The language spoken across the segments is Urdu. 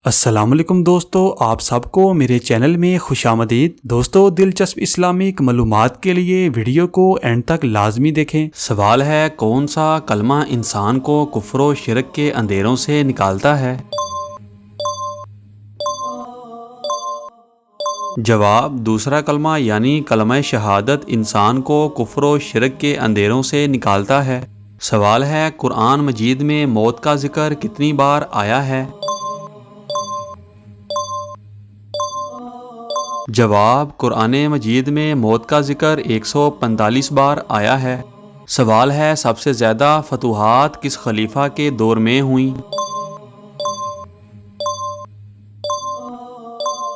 السلام علیکم دوستو، آپ سب کو میرے چینل میں خوش آمدید۔ دوستو، دلچسپ اسلامک معلومات کے لیے ویڈیو کو اینڈ تک لازمی دیکھیں۔ سوال ہے، کون سا کلمہ انسان کو کفر و شرک کے اندھیروں سے نکالتا ہے؟ جواب، دوسرا کلمہ یعنی کلمہ شہادت انسان کو کفر و شرک کے اندھیروں سے نکالتا ہے۔ سوال ہے، قرآن مجید میں موت کا ذکر کتنی بار آیا ہے؟ جواب، قرآن مجید میں موت کا ذکر 145 بار آیا ہے۔ سوال ہے، سب سے زیادہ فتوحات کس خلیفہ کے دور میں ہوئیں؟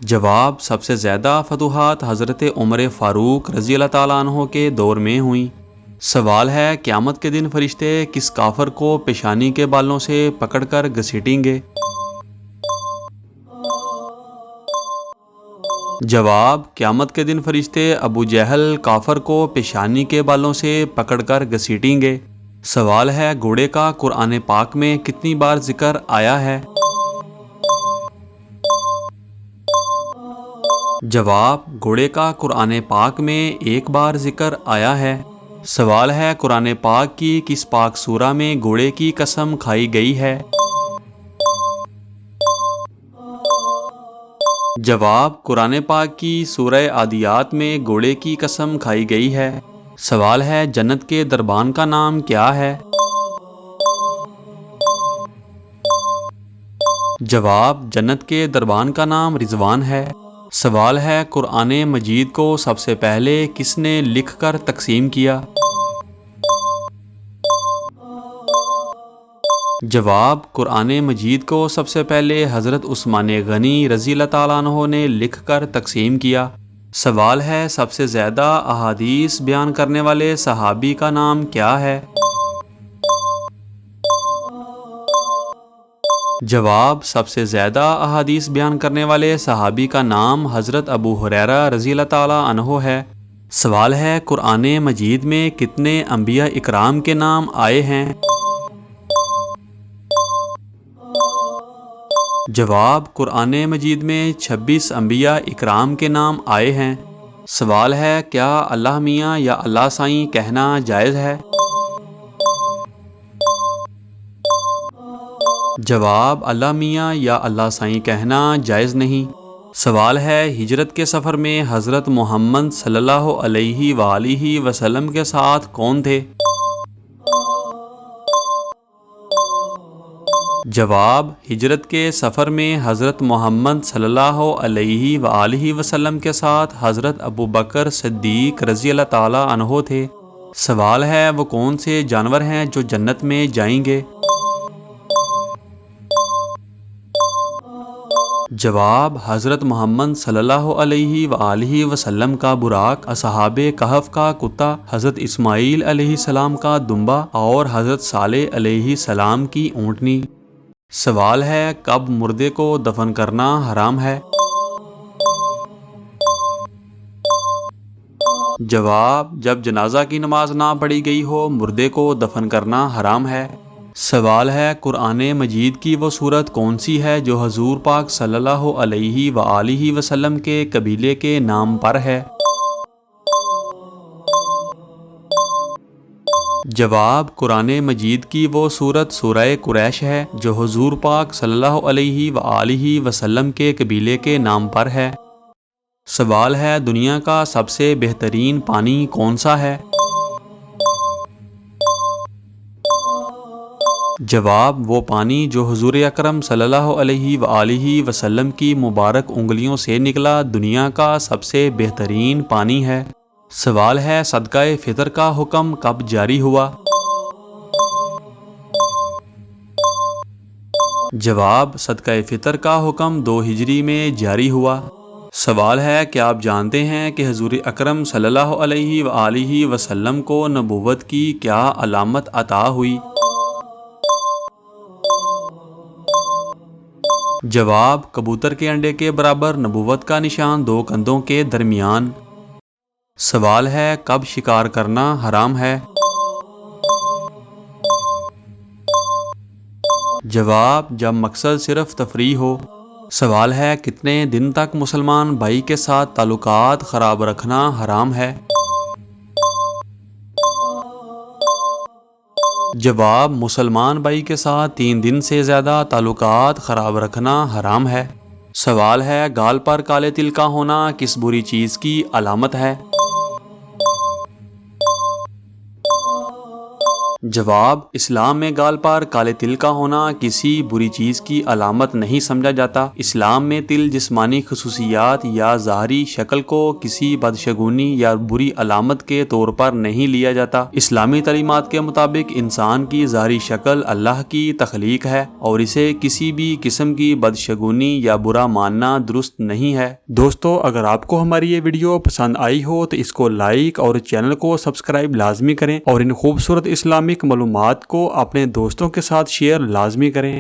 جواب، سب سے زیادہ فتوحات حضرت عمر فاروق رضی اللہ تعالیٰ عنہ کے دور میں ہوئیں۔ سوال ہے، قیامت کے دن فرشتے کس کافر کو پیشانی کے بالوں سے پکڑ کر گھسیٹیں گے؟ جواب، قیامت کے دن فرشتے ابو جہل کافر کو پیشانی کے بالوں سے پکڑ کر گھسیٹیں گے۔ سوال ہے، گھوڑے کا قرآن پاک میں کتنی بار ذکر آیا ہے؟ جواب، گھوڑے کا قرآن پاک میں ایک بار ذکر آیا ہے۔ سوال ہے، قرآن پاک کی کس پاک سورہ میں گھوڑے کی قسم کھائی گئی ہے؟ جواب، قرآن پاک کی سورہ عادیات میں گھوڑے کی قسم کھائی گئی ہے۔ سوال ہے، جنت کے دربان کا نام کیا ہے؟ جواب، جنت کے دربان کا نام رضوان ہے۔ سوال ہے، قرآن مجید کو سب سے پہلے کس نے لکھ کر تقسیم کیا؟ جواب، قرآن مجید کو سب سے پہلے حضرت عثمان غنی رضی اللہ تعالیٰ عنہ نے لکھ کر تقسیم کیا۔ سوال ہے، سب سے زیادہ احادیث بیان کرنے والے صحابی کا نام کیا ہے؟ جواب، سب سے زیادہ احادیث بیان کرنے والے صحابی کا نام حضرت ابو ہریرہ رضی اللہ تعالیٰ عنہ ہے۔ سوال ہے، قرآن مجید میں کتنے انبیاء اکرام کے نام آئے ہیں؟ جواب، قرآن مجید میں 26 انبیاء اکرام کے نام آئے ہیں۔ سوال ہے، کیا اللہ میاں یا اللہ سائیں کہنا جائز ہے؟ جواب، اللہ میاں یا اللہ سائیں کہنا جائز نہیں۔ سوال ہے، ہجرت کے سفر میں حضرت محمد صلی اللہ علیہ وآلہ وسلم کے ساتھ کون تھے؟ جواب، ہجرت کے سفر میں حضرت محمد صلی اللہ علیہ وآلہ وسلم کے ساتھ حضرت ابو بکر صدیق رضی اللہ تعالیٰ عنہ تھے۔ سوال ہے، وہ کون سے جانور ہیں جو جنت میں جائیں گے؟ جواب، حضرت محمد صلی اللہ علیہ وآلہ وسلم کا براق، اصحاب کہف کا کتا، حضرت اسماعیل علیہ السلام کا دمبا اور حضرت صالح علیہ السلام کی اونٹنی۔ سوال ہے، کب مردے کو دفن کرنا حرام ہے؟ جواب، جب جنازہ کی نماز نہ پڑھی گئی ہو مردے کو دفن کرنا حرام ہے۔ سوال ہے، قرآن مجید کی وہ سورت کون سی ہے جو حضور پاک صلی اللہ علیہ وآلہ وسلم کے قبیلے کے نام پر ہے؟ جواب، قرآن مجید کی وہ سورت سورہ قریش ہے جو حضور پاک صلی اللہ علیہ وآلہ وسلم کے قبیلے کے نام پر ہے۔ سوال ہے، دنیا کا سب سے بہترین پانی کون سا ہے؟ جواب، وہ پانی جو حضور اکرم صلی اللہ علیہ وآلہ وسلم کی مبارک انگلیوں سے نکلا دنیا کا سب سے بہترین پانی ہے۔ سوال ہے، صدقہ فطر کا حکم کب جاری ہوا؟ جواب، صدقہ فطر کا حکم 2 ہجری میں جاری ہوا۔ سوال ہے، کیا آپ جانتے ہیں کہ حضور اکرم صلی اللہ علیہ وآلہ وسلم کو نبوت کی کیا علامت عطا ہوئی؟ جواب، کبوتر کے انڈے کے برابر نبوت کا نشان 2 کندھوں کے درمیان۔ سوال ہے، کب شکار کرنا حرام ہے؟ جواب، جب مقصد صرف تفریح ہو۔ سوال ہے کتنے دن تک مسلمان بھائی کے ساتھ تعلقات خراب رکھنا حرام ہے؟ جواب مسلمان بھائی کے ساتھ 3 دن سے زیادہ تعلقات خراب رکھنا حرام ہے۔ سوال ہے گال پر کالے تل کا ہونا کس بری چیز کی علامت ہے؟ جواب اسلام میں گال پر کالے تل کا ہونا کسی بری چیز کی علامت نہیں سمجھا جاتا۔ اسلام میں تل جسمانی خصوصیات یا ظاہری شکل کو کسی بدشگونی یا بری علامت کے طور پر نہیں لیا جاتا۔ اسلامی تعلیمات کے مطابق انسان کی ظاہری شکل اللہ کی تخلیق ہے اور اسے کسی بھی قسم کی بدشگونی یا برا ماننا درست نہیں ہے۔ دوستو اگر آپ کو ہماری یہ ویڈیو پسند آئی ہو تو اس کو لائک اور چینل کو سبسکرائب لازمی کریں اور ان خوبصورت اسلامی معلومات کو اپنے دوستوں کے ساتھ شیئر لازمی کریں۔